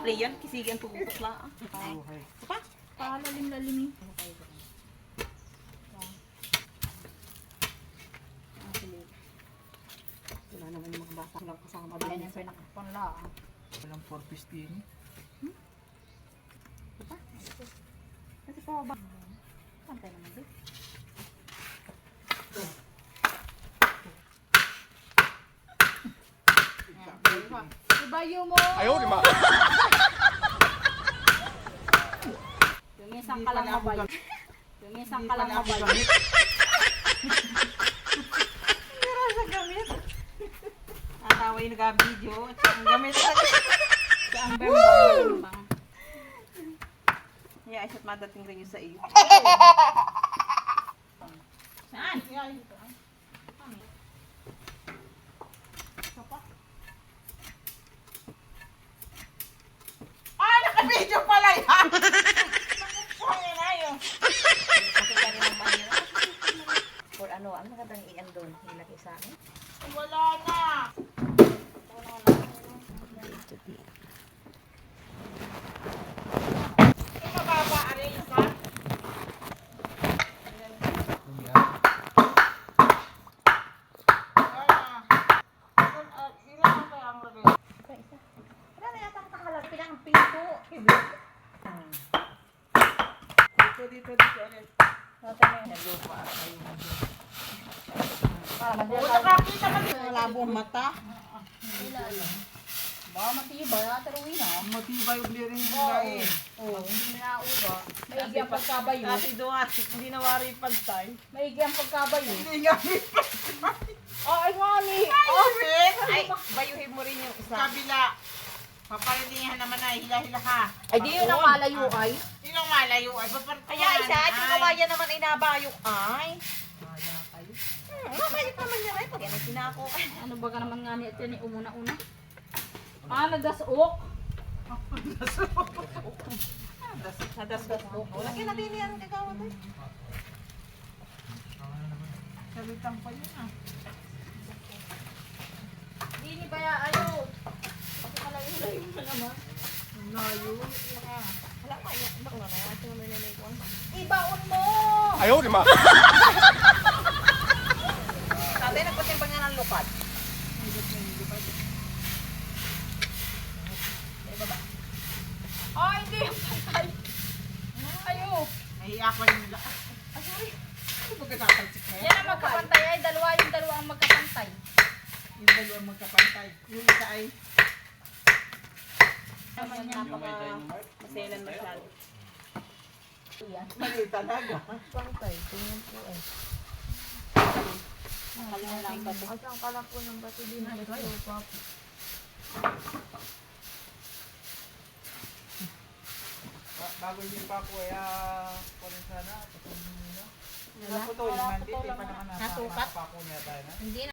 Play yan, kisigan tugutok lang. Pa? Palalim-lalim. Wala naman yung mga bata lang kasama Ayan doon. yung pinakapanla. Walang 415. Kasi pa ba? Pantay naman din. Ibayo mo! Ayaw, di ma. Yung isang kalang mabay. Yung isang kalang mabay. Pero sa gamit. Natawa yung nag-video. Ang gamit sa Ang bembang. yeah, isa't madating rin yun sa iyo. Saan? Ah, naka-video pala yan! Ay, na yun. Makita rin ang banyo. Or ano, ang magandang iyan doon. Hilaki sa akin. Wala na! Mababa, aray ka. Wala na yata nakakalap. Pinang pinto. Dito. Naglupa. Para Nakakita ka din. Malabong mata. Baka matibay. Ataruin na. Matibay ugli rin yung lain. Oo. Hindi na uga. Maigi ang pagkabayo. Kasi doon, hindi nawari pagtay. Maigi ang pagkabayo. Hindi nga. Ay, ngani! Ay, bayuhin mo rin yung isa. Kabila. Papalindihan naman na, hila-hila ka. Ay, di yun ang malayo ay. Sino ang malayo? Ay, kaya isa, at yung kawayan naman ay nabayok ay. Kaya kayo. Nabayok naman yan ay, pag yan ay sinako. Ano ba ka naman ngani at yan ay umuna-una? Ah, nagdasok. Nadas-das-buk. Lagi natin yan, kagawad ay. Salitang pa yun ah. Hindi ni Baya, ayo. Kasi malayo-layo na naman. Layo. Wala pa, yan. Bak na, ito naman yung may kwan. Ibaon mo! Ayaw, di ma. Tatay, nagpatimbang nga ng lupad. Ay, hindi yung pantay. Ayo. Nahiya ko rin nila. Ah, sorry. Ano ba katatalsik na yan? Yan ang magkapantay ay dalawa yung dalawa ang magkapantay. Yung dalawang magkapantay. Yung isa ay Naman yan. napaka-maselan masyado. Yan. Mali talaga. Pantay, tingnan po eh. Nakalingan lang ba ito? Asang kala po ng bato din na ito. Bago hindi pa ako ay kunin sana. Tapos muna. Naputol, man. Hindi pa naman Nasukat? Napako niya tayo na. Hindi